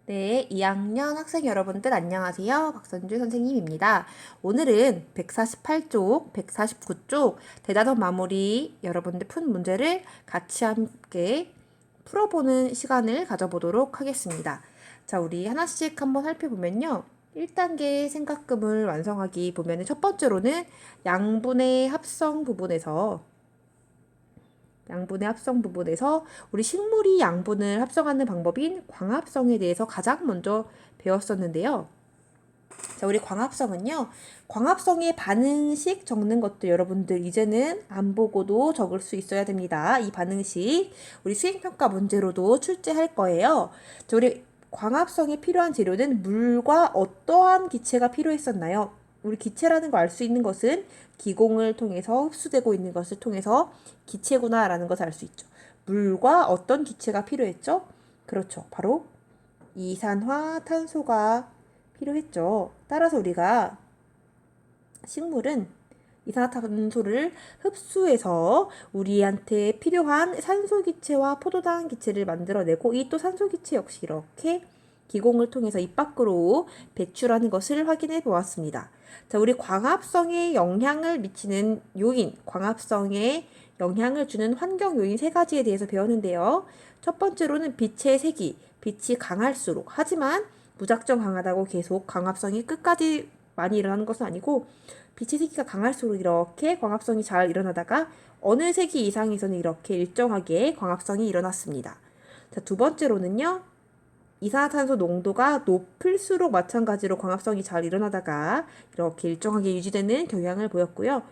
네, 2학년 학생 여러분들 안녕하세요. 박선주 선생님입니다. 오늘은 148쪽, 149쪽 대단원 마무리 여러분들 푼 문제를 같이 함께 풀어보는 시간을 가져보도록 하겠습니다. 자, 우리 하나씩 한번 살펴보면요. 1단계 생각금을 완성하기 보면은 첫 번째로는 양분의 합성 부분에서 우리 식물이 양분을 합성하는 방법인 광합성에 대해서 가장 먼저 배웠었는데요. 자, 우리 광합성은요. 광합성의 반응식 적는 것도 여러분들 이제는 안 보고도 적을 수 있어야 됩니다. 이 반응식 우리 수행평가 문제로도 출제할 거예요. 자, 우리 광합성에 필요한 재료는 물과 어떠한 기체가 필요했었나요? 우리 기체라는 걸 알 수 있는 것은 기공을 통해서 흡수되고 있는 것을 통해서 기체구나라는 것을 알 수 있죠. 물과 어떤 기체가 필요했죠? 그렇죠. 바로 이산화탄소가 필요했죠. 따라서 우리가 식물은 이산화탄소를 흡수해서 우리한테 필요한 산소기체와 포도당 기체를 만들어내고 이 또 산소기체 역시 이렇게 기공을 통해서 입 밖으로 배출하는 것을 확인해 보았습니다. 자, 우리 광합성에 영향을 미치는 요인, 광합성에 영향을 주는 환경 요인 세 가지에 대해서 배웠는데요. 첫 번째로는 빛의 세기, 빛이 강할수록, 하지만 무작정 강하다고 계속 광합성이 끝까지 많이 일어나는 것은 아니고 빛의 세기가 강할수록 이렇게 광합성이 잘 일어나다가 어느 세기 이상에서는 이렇게 일정하게 광합성이 일어났습니다. 자, 두 번째로는요. 이산화탄소 농도가 높을수록 마찬가지로 광합성이 잘 일어나다가 이렇게 일정하게 유지되는 경향을 보였고요.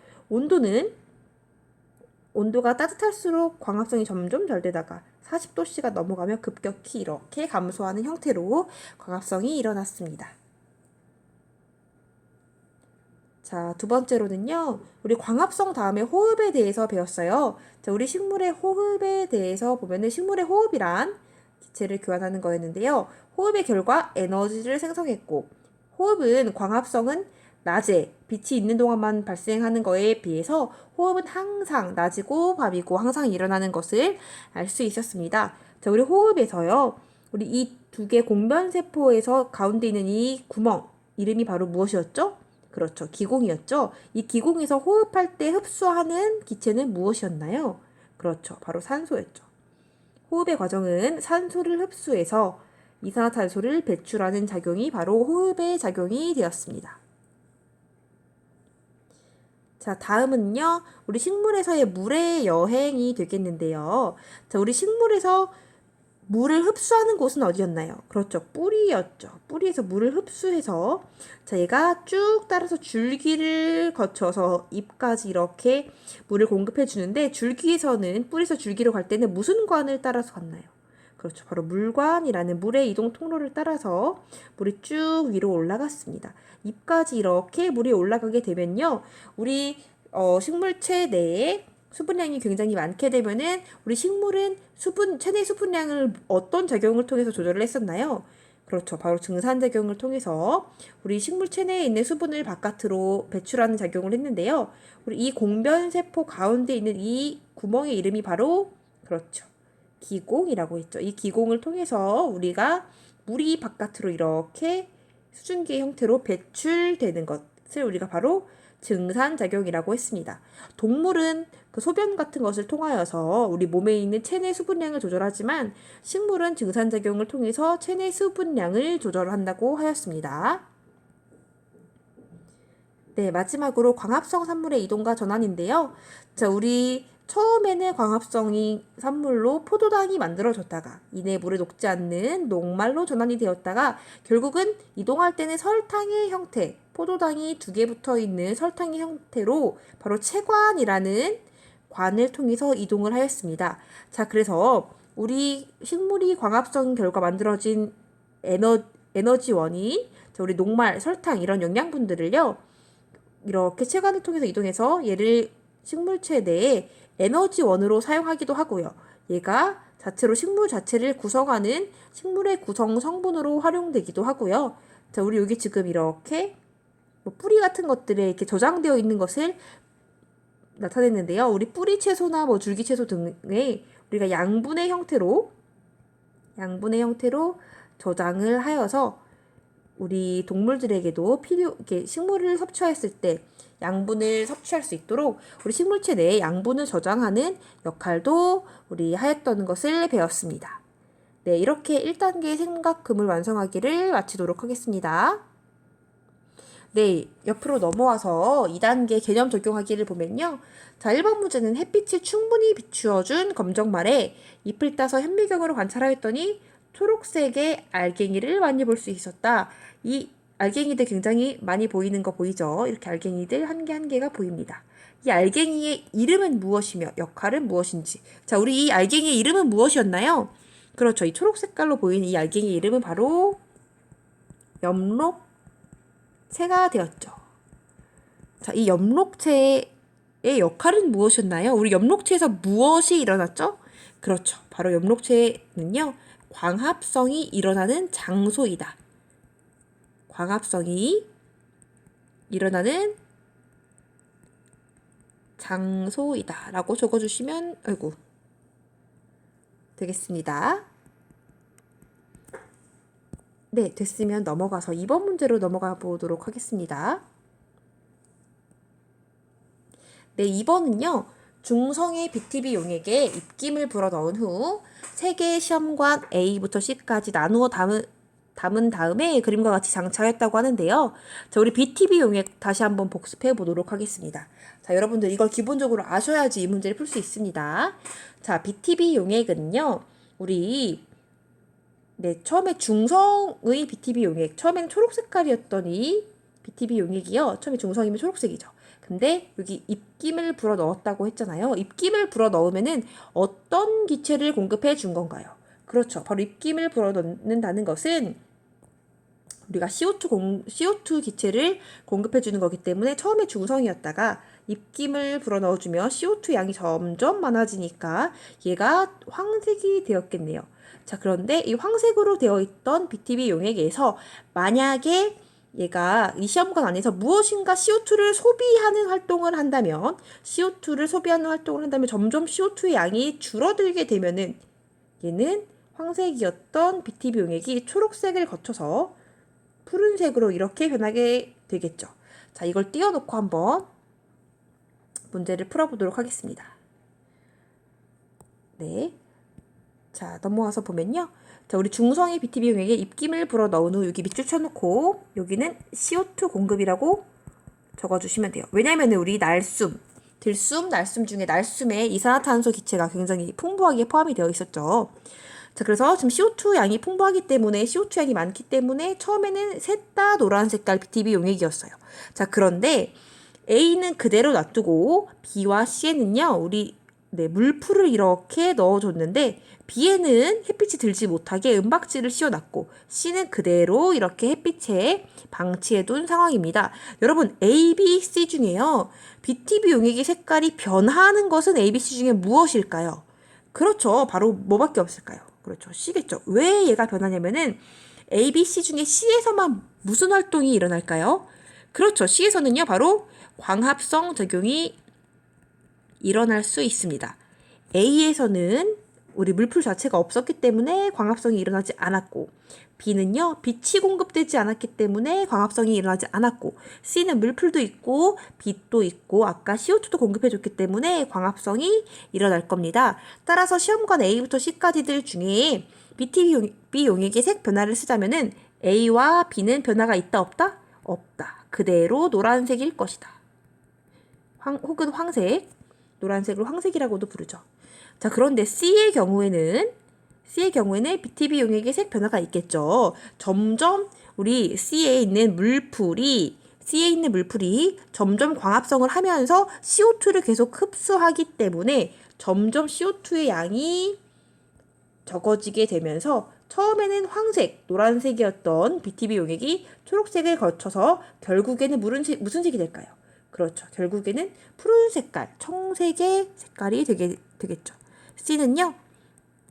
온도가 따뜻할수록 광합성이 점점 잘 되다가 40도씨가 넘어가면 급격히 이렇게 감소하는 형태로 광합성이 일어났습니다. 자, 두 번째로는요. 우리 광합성 다음에 호흡에 대해서 배웠어요. 자, 우리 식물의 호흡에 대해서 보면은 식물의 호흡이란 기체를 교환하는 거였는데요. 호흡의 결과 에너지를 생성했고 호흡은 광합성은 낮에 빛이 있는 동안만 발생하는 거에 비해서 호흡은 항상 낮이고 밤이고 항상 일어나는 것을 알 수 있었습니다. 자, 우리 호흡에서요. 우리 이 두 개 공변세포에서 가운데 있는 이 구멍 이름이 바로 무엇이었죠? 그렇죠. 기공이었죠. 이 기공에서 호흡할 때 흡수하는 기체는 무엇이었나요? 그렇죠. 바로 산소였죠. 호흡의 과정은 산소를 흡수해서 이산화탄소를 배출하는 작용이 바로 호흡의 작용이 되었습니다. 자, 다음은요. 우리 식물에서의 물의 여행이 되겠는데요. 자, 우리 식물에서 물을 흡수하는 곳은 어디였나요? 그렇죠. 뿌리였죠. 뿌리에서 물을 흡수해서 자, 얘가 쭉 따라서 줄기를 거쳐서 잎까지 이렇게 물을 공급해 주는데 줄기에서는 뿌리에서 줄기로 갈 때는 무슨 관을 따라서 갔나요? 그렇죠. 바로 물관이라는 물의 이동 통로를 따라서 물이 쭉 위로 올라갔습니다. 잎까지 이렇게 물이 올라가게 되면요. 우리 식물체 내에 수분량이 굉장히 많게 되면은 우리 식물은 체내 수분량을 어떤 작용을 통해서 조절을 했었나요? 그렇죠. 바로 증산작용을 통해서 우리 식물 체내에 있는 수분을 바깥으로 배출하는 작용을 했는데요. 우리 이 공변세포 가운데 있는 이 구멍의 이름이 바로 그렇죠. 기공이라고 했죠. 이 기공을 통해서 우리가 물이 바깥으로 이렇게 수증기의 형태로 배출되는 것을 우리가 바로 증산작용이라고 했습니다. 동물은 그 소변 같은 것을 통하여서 우리 몸에 있는 체내 수분량을 조절하지만 식물은 증산작용을 통해서 체내 수분량을 조절한다고 하였습니다. 네, 마지막으로 광합성 산물의 이동과 전환인데요. 자, 우리 처음에는 광합성이 산물로 포도당이 만들어졌다가 이내 물에 녹지 않는 녹말로 전환이 되었다가 결국은 이동할 때는 설탕의 형태, 포도당이 두 개 붙어 있는 설탕의 형태로 바로 체관이라는 관을 통해서 이동을 하였습니다. 자, 그래서 우리 식물이 광합성 결과 만들어진 에너지원이 우리 녹말, 설탕 이런 영양분들을요. 이렇게 체관을 통해서 이동해서 얘를 식물체 내에 에너지원으로 사용하기도 하고요. 얘가 자체로 식물 자체를 구성하는 식물의 구성 성분으로 활용되기도 하고요. 자, 우리 여기 지금 이렇게 뿌리 같은 것들에 이렇게 저장되어 있는 것을 나타냈는데요. 우리 뿌리 채소나 줄기 채소 등에 우리가 양분의 형태로 저장을 하여서 우리 동물들에게도 이렇게 식물을 섭취했을 때 양분을 섭취할 수 있도록 우리 식물체 내에 양분을 저장하는 역할도 우리 하였던 것을 배웠습니다. 네, 이렇게 1단계 생각금을 완성하기를 마치도록 하겠습니다. 네, 옆으로 넘어와서 2단계 개념 적용하기를 보면요. 자, 1번 문제는 햇빛을 충분히 비추어준 검정말에 잎을 따서 현미경으로 관찰하였더니 초록색의 알갱이를 많이 볼 수 있었다. 이 알갱이들 굉장히 많이 보이는 거 보이죠? 이렇게 알갱이들 한 개 한 개가 보입니다. 이 알갱이의 이름은 무엇이며 역할은 무엇인지. 자, 우리 이 알갱이의 이름은 무엇이었나요? 그렇죠. 이 초록 색깔로 보이는 이 알갱이의 이름은 바로 엽록체가 되었죠. 자, 이 엽록체의 역할은 무엇이었나요? 우리 엽록체에서 무엇이 일어났죠? 그렇죠. 바로 엽록체는요, 광합성이 일어나는 장소이다. 광합성이 일어나는 장소이다 라고 적어주시면 되겠습니다. 네, 됐으면 넘어가서 2번 문제로 넘어가 보도록 하겠습니다. 네, 2번은요. 중성의 BTB 용액에 입김을 불어 넣은 후 3개의 시험관 A부터 C까지 나누어 담은 다음에 그림과 같이 장착했다고 하는데요. 자, 우리 BTB 용액 다시 한번 복습해 보도록 하겠습니다. 자, 여러분들 이걸 기본적으로 아셔야지 이 문제를 풀 수 있습니다. 자, BTB 용액은요. 우리 처음에 중성의 BTB 용액, 처음엔 초록 색깔이었던 이 BTB 용액이요. 처음에 중성이면 초록색이죠. 근데 여기 입김을 불어 넣었다고 했잖아요. 입김을 불어 넣으면은 어떤 기체를 공급해 준 건가요? 그렇죠. 바로 입김을 불어 넣는다는 것은 우리가 CO2 기체를 공급해 주는 거기 때문에 처음에 중성이었다가 입김을 불어 넣어주면 CO2 양이 점점 많아지니까 얘가 황색이 되었겠네요. 자, 그런데 이 황색으로 되어 있던 BTB 용액에서 만약에 얘가 이 시험관 안에서 무엇인가 CO2를 소비하는 활동을 한다면 점점 CO2의 양이 줄어들게 되면은 얘는 황색이었던 BTB 용액이 초록색을 거쳐서 푸른색으로 이렇게 변하게 되겠죠. 자, 이걸 띄워놓고 한번 문제를 풀어보도록 하겠습니다. 네. 자, 넘어와서 보면요. 자, 우리 중성의 BTB 용액에 입김을 불어 넣은 후 여기 밑줄 쳐놓고 여기는 CO2 공급이라고 적어주시면 돼요. 왜냐하면 우리 들숨, 날숨 중에 날숨에 이산화탄소 기체가 굉장히 풍부하게 포함이 되어 있었죠. 자, 그래서 지금 CO2 양이 풍부하기 때문에 CO2 양이 많기 때문에 처음에는 셋 다 노란 색깔 BTB 용액이었어요. 자, 그런데 A는 그대로 놔두고 B와 C에는요, 우리 물풀을 이렇게 넣어줬는데 B에는 햇빛이 들지 못하게 은박지를 씌워놨고 C는 그대로 이렇게 햇빛에 방치해둔 상황입니다. 여러분, A, B, C 중에요. BTB 용액의 색깔이 변하는 것은 A, B, C 중에 무엇일까요? 그렇죠. 바로 뭐밖에 없을까요? 그렇죠. C겠죠. 왜 얘가 변하냐면은 A, B, C 중에 C에서만 무슨 활동이 일어날까요? 그렇죠. C에서는요. 바로 광합성 작용이 일어날 수 있습니다. A에서는 우리 물풀 자체가 없었기 때문에 광합성이 일어나지 않았고 B는요. 빛이 공급되지 않았기 때문에 광합성이 일어나지 않았고 C는 물풀도 있고 빛도 있고 아까 CO2도 공급해줬기 때문에 광합성이 일어날 겁니다. 따라서 시험관 A부터 C까지들 중에 BTB 용액의 색 변화를 쓰자면은 A와 B는 변화가 있다 없다? 없다. 그대로 노란색일 것이다. 혹은 황색, 노란색을 황색이라고도 부르죠. 자, 그런데 C의 경우에는 BTB 용액의 색 변화가 있겠죠. 점점 우리 C에 있는 물풀이 점점 광합성을 하면서 CO2를 계속 흡수하기 때문에 점점 CO2의 양이 적어지게 되면서 처음에는 황색, 노란색이었던 BTB 용액이 초록색을 거쳐서 결국에는 무슨 색이 될까요? 그렇죠. 결국에는 푸른 색깔, 청색의 색깔이 되겠죠. C는요.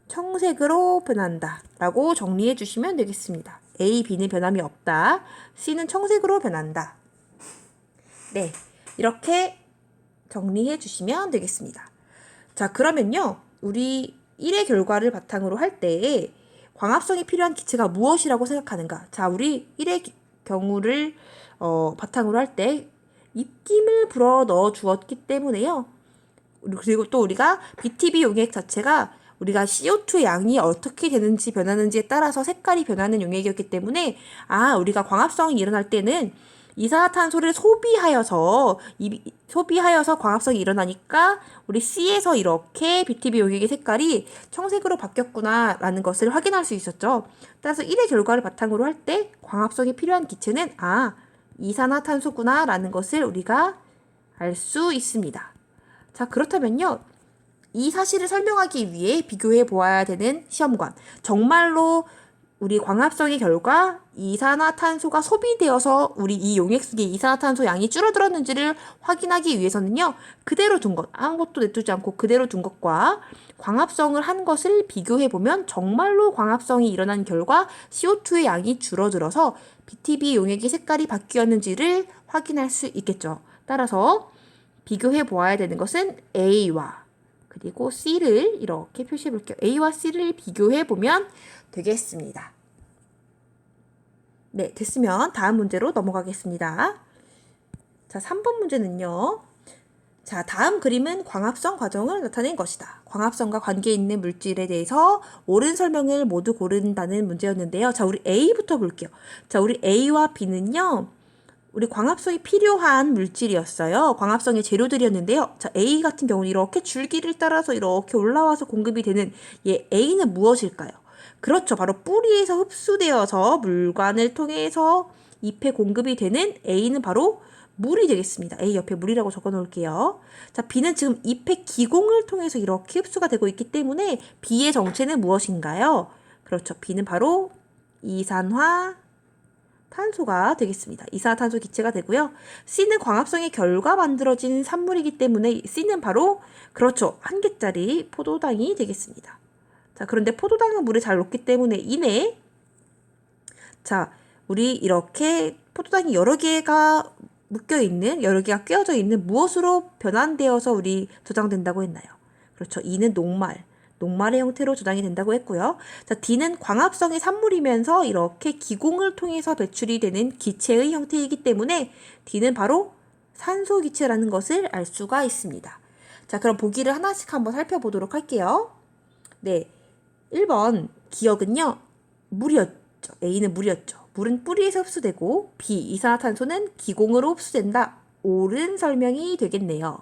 청색으로 변한다 라고 정리해 주시면 되겠습니다. A, B는 변함이 없다. C는 청색으로 변한다. 네, 이렇게 정리해 주시면 되겠습니다. 자, 그러면요. 우리 1의 결과를 바탕으로 할 때 광합성이 필요한 기체가 무엇이라고 생각하는가? 자, 우리 1의 경우를 바탕으로 할 때 입김을 불어 넣어 주었기 때문에요. 그리고 또 우리가 BTB 용액 자체가 우리가 CO2의 양이 어떻게 되는지 변하는지에 따라서 색깔이 변하는 용액이었기 때문에 우리가 광합성이 일어날 때는 이산화탄소를 소비하여서 광합성이 일어나니까 우리 C에서 이렇게 BTB 용액의 색깔이 청색으로 바뀌었구나라는 것을 확인할 수 있었죠. 따라서 1의 결과를 바탕으로 할 때 광합성이 필요한 기체는 이산화탄소구나라는 것을 우리가 알 수 있습니다. 자, 그렇다면요. 이 사실을 설명하기 위해 비교해 보아야 되는 시험관. 정말로 우리 광합성의 결과 이산화탄소가 소비되어서 우리 이 용액 속의 이산화탄소 양이 줄어들었는지를 확인하기 위해서는요. 그대로 둔 것, 아무것도 내두지 않고 그대로 둔 것과 광합성을 한 것을 비교해 보면 정말로 광합성이 일어난 결과 CO2의 양이 줄어들어서 BTB 용액의 색깔이 바뀌었는지를 확인할 수 있겠죠. 따라서 비교해 보아야 되는 것은 A와 그리고 C를 이렇게 표시해 볼게요. A와 C를 비교해 보면 되겠습니다. 네, 됐으면 다음 문제로 넘어가겠습니다. 자, 3번 문제는요. 자, 다음 그림은 광합성 과정을 나타낸 것이다. 광합성과 관계 있는 물질에 대해서 옳은 설명을 모두 고른다는 문제였는데요. 자, 우리 A부터 볼게요. 자, 우리 A와 B는요. 우리 광합성이 필요한 물질이었어요. 광합성의 재료들이었는데요. 자, A 같은 경우는 이렇게 줄기를 따라서 이렇게 올라와서 공급이 되는 A는 무엇일까요? 그렇죠. 바로 뿌리에서 흡수되어서 물관을 통해서 잎에 공급이 되는 A는 바로 물이 되겠습니다. A 옆에 물이라고 적어 놓을게요. 자, B는 지금 잎의 기공을 통해서 이렇게 흡수가 되고 있기 때문에 B의 정체는 무엇인가요? 그렇죠. B는 바로 이산화탄소가 되겠습니다. 이산화탄소 기체가 되고요. C는 광합성의 결과 만들어진 산물이기 때문에 C는 바로 그렇죠. 한 개짜리 포도당이 되겠습니다. 자, 그런데 포도당은 물에 잘 녹기 때문에 자, 우리 이렇게 포도당이 여러 개가 꿰어져 있는 무엇으로 변환되어서 우리 저장된다고 했나요? 그렇죠. E는 녹말의 형태로 저장이 된다고 했고요. 자, D는 광합성의 산물이면서 이렇게 기공을 통해서 배출이 되는 기체의 형태이기 때문에 D는 바로 산소 기체라는 것을 알 수가 있습니다. 자, 그럼 보기를 하나씩 한번 살펴보도록 할게요. 네, 1번 기억은요. 물이었죠. A는 물이었죠. 물은 뿌리에서 흡수되고 B, 이산화탄소는 기공으로 흡수된다. 옳은 설명이 되겠네요.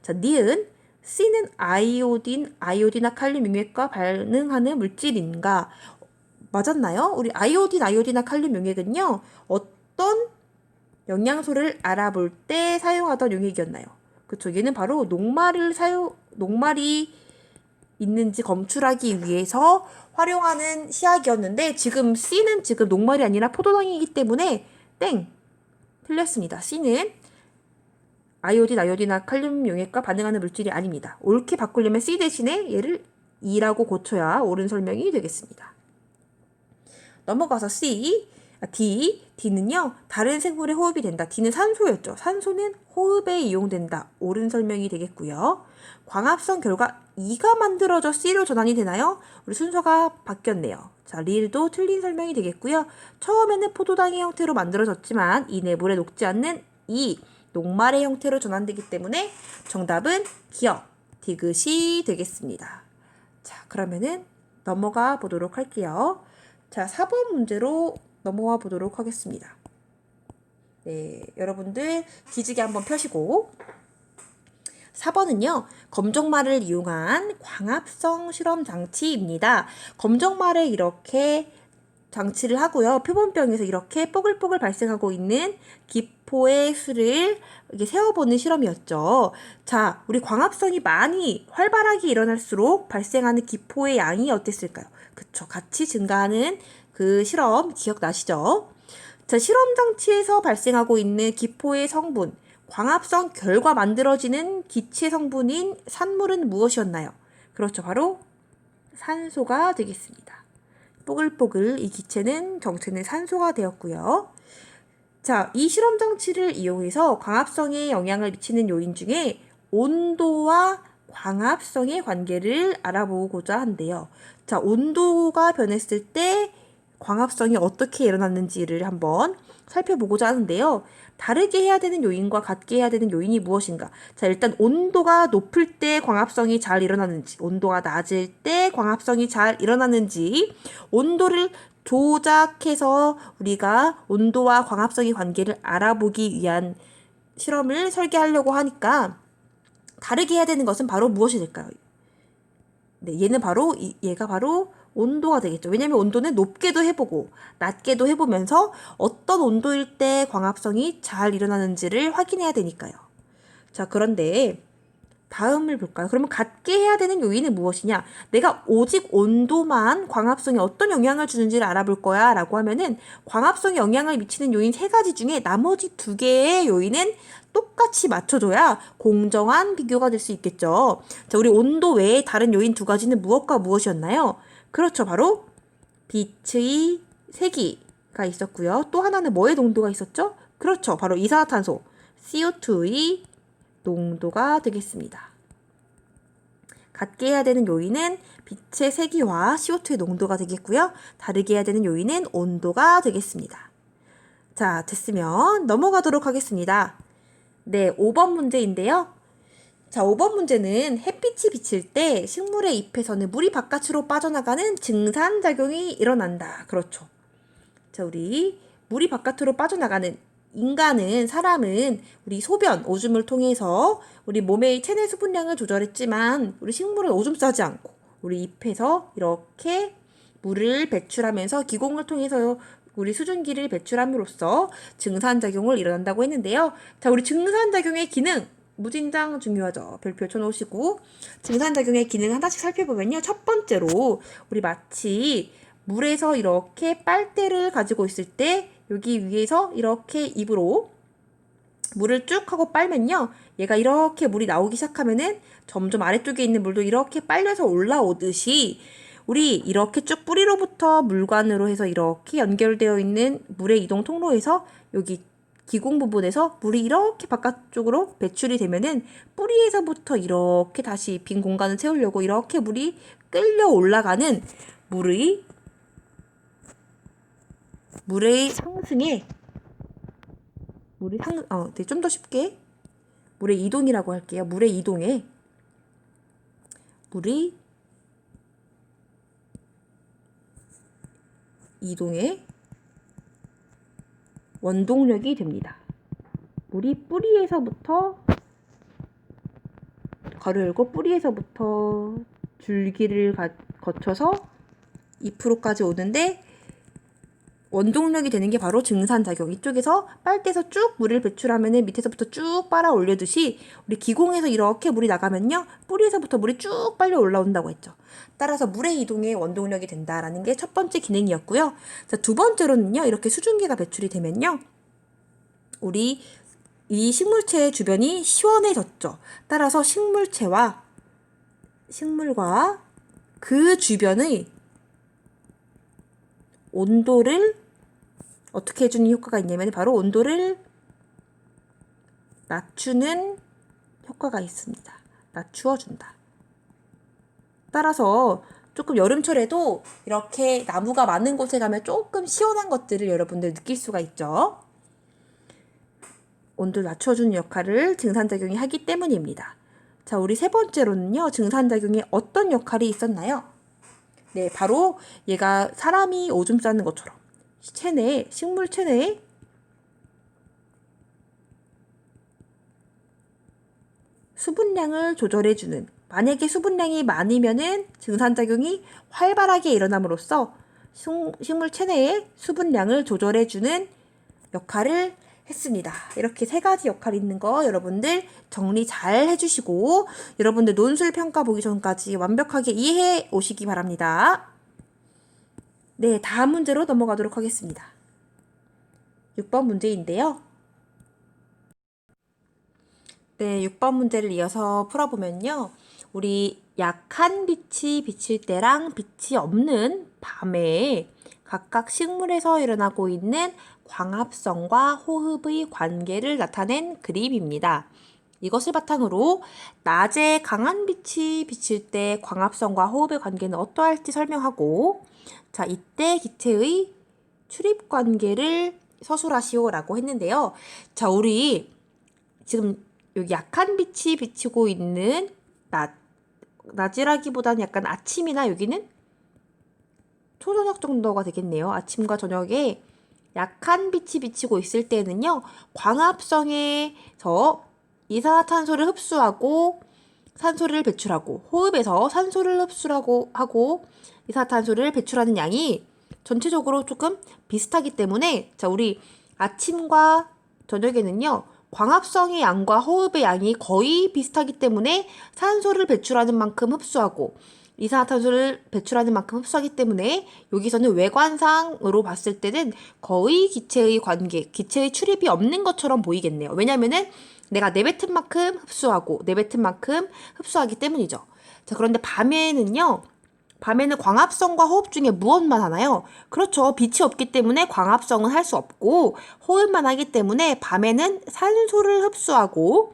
자, 니은 C는 아이오딘과 칼륨 용액과 반응하는 물질인가? 맞았나요? 우리 아이오딘과 칼륨 용액은요. 어떤 영양소를 알아볼 때 사용하던 용액이었나요? 그렇죠. 얘는 바로 녹말이 있는지 검출하기 위해서 활용하는 시약이었는데 지금 C는 지금 녹말이 아니라 포도당이기 때문에 틀렸습니다. C는 아이오딘과 칼륨 용액과 반응하는 물질이 아닙니다. 옳게 바꾸려면 C 대신에 얘를 E라고 고쳐야 옳은 설명이 되겠습니다. 넘어가서 D는요. 다른 생물에 호흡이 된다. D는 산소였죠. 산소는 호흡에 이용된다. 옳은 설명이 되겠고요. 광합성 결과 E가 만들어져 C로 전환이 되나요? 우리 순서가 바뀌었네요. 자, 릴도 틀린 설명이 되겠고요. 처음에는 포도당의 형태로 만들어졌지만 이내 물에 녹지 않는 녹말의 형태로 전환되기 때문에 정답은 기억, 디귿이 되겠습니다. 자, 그러면은 넘어가 보도록 할게요. 자, 4번 문제로 넘어와 보도록 하겠습니다. 네, 여러분들 기지개 한번 펴시고 4번은요. 검정말을 이용한 광합성 실험 장치입니다. 검정말을 이렇게 장치를 하고요. 표본병에서 이렇게 뽀글뽀글 발생하고 있는 기포의 수를 이렇게 세어보는 실험이었죠. 자, 우리 광합성이 많이 활발하게 일어날수록 발생하는 기포의 양이 어땠을까요? 그쵸. 같이 증가하는 그 실험 기억나시죠? 자, 실험 장치에서 발생하고 있는 기포의 성분, 광합성 결과 만들어지는 기체 성분인 산물은 무엇이었나요? 그렇죠. 바로 산소가 되겠습니다. 뽀글뽀글 이 기체는 정체는 산소가 되었고요. 자, 이 실험 장치를 이용해서 광합성에 영향을 미치는 요인 중에 온도와 광합성의 관계를 알아보고자 한대요. 자, 온도가 변했을 때 광합성이 어떻게 일어났는지를 한번 살펴보고자 하는데요. 다르게 해야 되는 요인과 같게 해야 되는 요인이 무엇인가? 자, 일단 온도가 높을 때 광합성이 잘 일어나는지, 온도가 낮을 때 광합성이 잘 일어나는지, 온도를 조작해서 우리가 온도와 광합성의 관계를 알아보기 위한 실험을 설계하려고 하니까 다르게 해야 되는 것은 바로 무엇이 될까요? 네, 얘가 바로 온도가 되겠죠. 왜냐면 온도는 높게도 해보고 낮게도 해보면서 어떤 온도일 때 광합성이 잘 일어나는지를 확인해야 되니까요. 자, 그런데 다음을 볼까요? 그러면 같게 해야 되는 요인은 무엇이냐? 내가 오직 온도만 광합성에 어떤 영향을 주는지를 알아볼 거야 라고 하면은 광합성에 영향을 미치는 요인 3가지 중에 나머지 2개의 요인은 똑같이 맞춰줘야 공정한 비교가 될 수 있겠죠. 자, 우리 온도 외에 다른 요인 2가지는 무엇과 무엇이었나요? 그렇죠. 바로 빛의 세기가 있었고요. 또 하나는 뭐의 농도가 있었죠? 그렇죠. 바로 이산화탄소 CO2의 농도가 되겠습니다. 같게 해야 되는 요인은 빛의 세기와 CO2의 농도가 되겠고요. 다르게 해야 되는 요인은 온도가 되겠습니다. 자, 됐으면 넘어가도록 하겠습니다. 네, 5번 문제인데요. 자, 5번 문제는 햇빛이 비칠 때 식물의 잎에서는 물이 바깥으로 빠져나가는 증산작용이 일어난다. 그렇죠. 자, 우리 물이 바깥으로 빠져나가는 사람은 우리 소변, 오줌을 통해서 우리 몸의 체내 수분량을 조절했지만 우리 식물은 오줌 싸지 않고 우리 잎에서 이렇게 물을 배출하면서 기공을 통해서 우리 수증기를 배출함으로써 증산작용을 일어난다고 했는데요. 자, 우리 증산작용의 기능 무진장 중요하죠. 별표 쳐놓으시고 증산작용의 기능 하나씩 살펴보면요. 첫 번째로 우리 마치 물에서 이렇게 빨대를 가지고 있을 때 여기 위에서 이렇게 입으로 물을 쭉 하고 빨면요. 얘가 이렇게 물이 나오기 시작하면은 점점 아래쪽에 있는 물도 이렇게 빨려서 올라오듯이 우리 이렇게 쭉 뿌리로부터 물관으로 해서 이렇게 연결되어 있는 물의 이동 통로에서 여기 기공 부분에서 물이 이렇게 바깥쪽으로 배출이 되면은 뿌리에서부터 이렇게 다시 빈 공간을 채우려고 이렇게 물이 끌려 올라가는 물의 상승에 네, 좀 더 쉽게 물의 이동이라고 할게요. 물의 이동에 원동력이 됩니다. 물이 뿌리에서부터 줄기를 거쳐서 잎으로까지 오는데 원동력이 되는 게 바로 증산작용. 이쪽에서 빨대에서 쭉 물을 배출하면은 밑에서부터 쭉 빨아 올려듯이 우리 기공에서 이렇게 물이 나가면요. 뿌리에서부터 물이 쭉 빨려 올라온다고 했죠. 따라서 물의 이동에 원동력이 된다라는 게 첫 번째 기능이었고요. 자, 두 번째로는요. 이렇게 수증기가 배출이 되면요. 우리 이 식물체의 주변이 시원해졌죠. 따라서 식물과 그 주변의 온도를 어떻게 해주는 효과가 있냐면 바로 온도를 낮추는 효과가 있습니다. 낮추어준다. 따라서 조금 여름철에도 이렇게 나무가 많은 곳에 가면 조금 시원한 것들을 여러분들 느낄 수가 있죠. 온도를 낮춰주는 역할을 증산작용이 하기 때문입니다. 자, 우리 세 번째로는요. 증산작용에 어떤 역할이 있었나요? 네, 바로 얘가 사람이 오줌 싸는 것처럼 식물 체내에 수분량을 조절해주는, 만약에 수분량이 많으면은 증산작용이 활발하게 일어남으로써 식물 체내의 수분량을 조절해주는 역할을 했습니다. 이렇게 3가지 역할이 있는 거 여러분들 정리 잘 해주시고 여러분들 논술 평가 보기 전까지 완벽하게 이해해 오시기 바랍니다. 네, 다음 문제로 넘어가도록 하겠습니다. 6번 문제인데요. 네, 6번 문제를 이어서 풀어보면요. 우리 약한 빛이 비칠 때랑 빛이 없는 밤에 각각 식물에서 일어나고 있는 광합성과 호흡의 관계를 나타낸 그림입니다. 이것을 바탕으로 낮에 강한 빛이 비칠 때 광합성과 호흡의 관계는 어떠할지 설명하고, 자, 이때 기체의 출입 관계를 서술하시오라고 했는데요. 자, 우리 지금 여기 약한 빛이 비치고 있는 낮이라기보다는 약간 아침이나 여기는 초저녁 정도가 되겠네요. 아침과 저녁에 약한 빛이 비치고 있을 때는요, 광합성에서 이산화탄소를 흡수하고 산소를 배출하고, 호흡에서 산소를 흡수하고 하고 이산화탄소를 배출하는 양이 전체적으로 조금 비슷하기 때문에, 자, 우리 아침과 저녁에는요, 광합성의 양과 호흡의 양이 거의 비슷하기 때문에 산소를 배출하는 만큼 흡수하고 이산화탄소를 배출하는 만큼 흡수하기 때문에 여기서는 외관상으로 봤을 때는 거의 기체의 관계, 기체의 출입이 없는 것처럼 보이겠네요. 왜냐면은 내가 내뱉은 만큼 흡수하고 내뱉은 만큼 흡수하기 때문이죠. 자, 그런데 밤에는 광합성과 호흡 중에 무엇만 하나요? 그렇죠. 빛이 없기 때문에 광합성은 할 수 없고 호흡만 하기 때문에 밤에는 산소를 흡수하고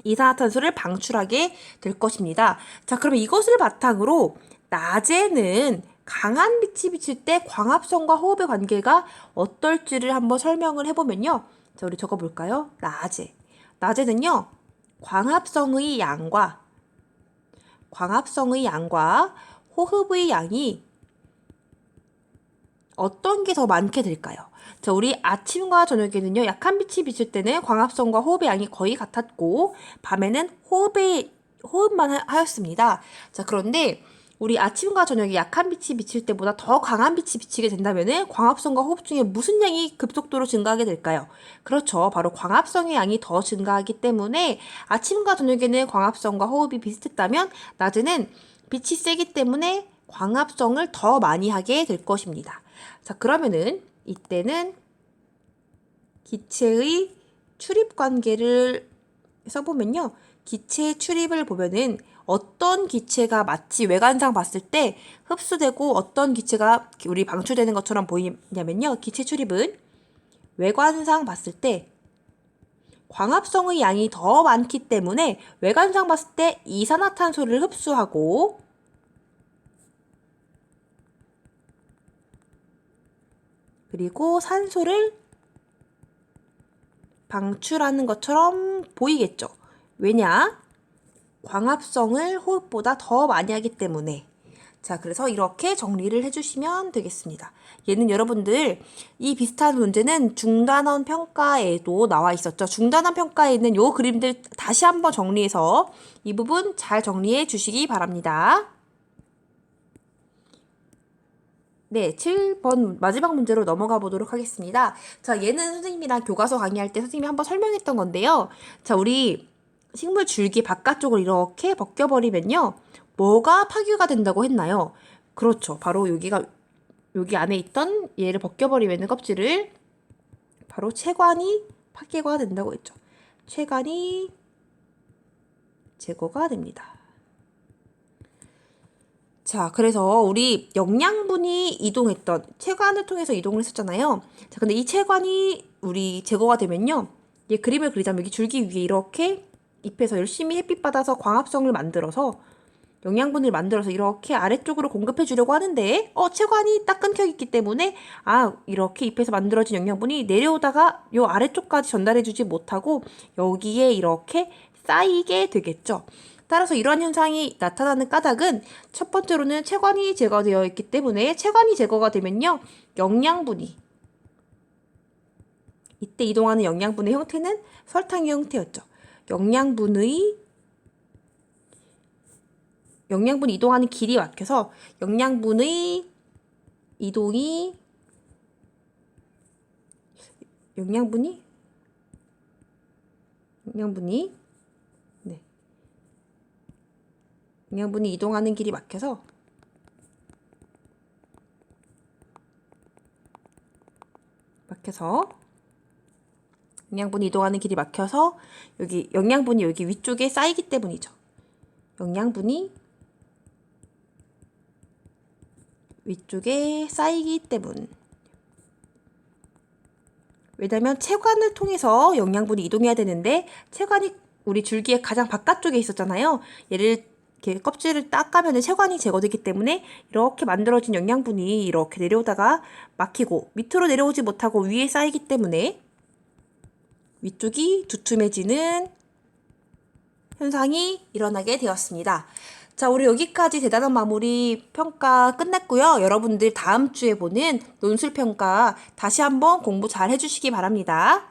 이산화탄소를 방출하게 될 것입니다. 자, 그러면 이것을 바탕으로 낮에는 강한 빛이 비칠 때 광합성과 호흡의 관계가 어떨지를 한번 설명을 해보면요. 자, 우리 적어볼까요? 낮에는요, 광합성의 양과 호흡의 양이 어떤 게 더 많게 될까요? 자, 우리 아침과 저녁에는요, 약한 빛이 비칠 때는 광합성과 호흡의 양이 거의 같았고, 밤에는 호흡만 하였습니다. 자, 그런데 우리 아침과 저녁에 약한 빛이 비칠 때보다 더 강한 빛이 비치게 된다면은 광합성과 호흡 중에 무슨 양이 급속도로 증가하게 될까요? 그렇죠. 바로 광합성의 양이 더 증가하기 때문에 아침과 저녁에는 광합성과 호흡이 비슷했다면 낮에는 빛이 세기 때문에 광합성을 더 많이 하게 될 것입니다. 자, 그러면은 이때는 기체의 출입 관계를 써보면요. 기체의 출입을 보면은 어떤 기체가 마치 외관상 봤을 때 흡수되고 어떤 기체가 우리 방출되는 것처럼 보이냐면요. 기체 출입은 외관상 봤을 때 광합성의 양이 더 많기 때문에 외관상 봤을 때 이산화탄소를 흡수하고 그리고 산소를 방출하는 것처럼 보이겠죠. 왜냐? 광합성을 호흡보다 더 많이 하기 때문에. 자, 그래서 이렇게 정리를 해주시면 되겠습니다. 얘는 여러분들 이 비슷한 문제는 중단원 평가에도 나와 있었죠. 중단원 평가에 있는 요 그림들 다시 한번 정리해서 이 부분 잘 정리해 주시기 바랍니다. 네, 7번 마지막 문제로 넘어가 보도록 하겠습니다. 자, 얘는 선생님이랑 교과서 강의할 때 선생님이 한번 설명했던 건데요. 자, 우리 식물 줄기 바깥쪽을 이렇게 벗겨버리면요. 뭐가 파괴가 된다고 했나요? 그렇죠. 바로 여기 안에 있던 얘를 벗겨버리면 껍질을 바로 채관이 파괴가 된다고 했죠. 채관이 제거가 됩니다. 자, 그래서 우리 영양분이 이동했던 체관을 통해서 이동을 했었잖아요. 자, 근데 이 체관이 우리 제거가 되면요. 얘 그림을 그리자면 여기 줄기 위에 이렇게 잎에서 열심히 햇빛 받아서 광합성을 만들어서 영양분을 만들어서 이렇게 아래쪽으로 공급해 주려고 하는데 체관이 딱 끊겨 있기 때문에 이렇게 잎에서 만들어진 영양분이 내려오다가 요 아래쪽까지 전달해 주지 못하고 여기에 이렇게 쌓이게 되겠죠. 따라서 이러한 현상이 나타나는 까닭은 첫 번째로는 체관이 제거되어 있기 때문에 체관이 제거가 되면요. 영양분이 이때 이동하는 영양분의 형태는 설탕의 형태였죠. 영양분이 이동하는 길이 막혀서 영양분이 이동하는 길이 막혀서 여기 영양분이 여기 위쪽에 쌓이기 때문이죠. 영양분이 위쪽에 쌓이기 때문. 왜냐면 체관을 통해서 영양분이 이동해야 되는데 체관이 우리 줄기의 가장 바깥쪽에 있었잖아요. 얘를 이렇게 껍질을 닦아면 세관이 제거되기 때문에 이렇게 만들어진 영양분이 이렇게 내려오다가 막히고 밑으로 내려오지 못하고 위에 쌓이기 때문에 위쪽이 두툼해지는 현상이 일어나게 되었습니다. 자, 우리 여기까지 대단한 마무리 평가 끝났고요. 여러분들 다음 주에 보는 논술평가 다시 한번 공부 잘 해주시기 바랍니다.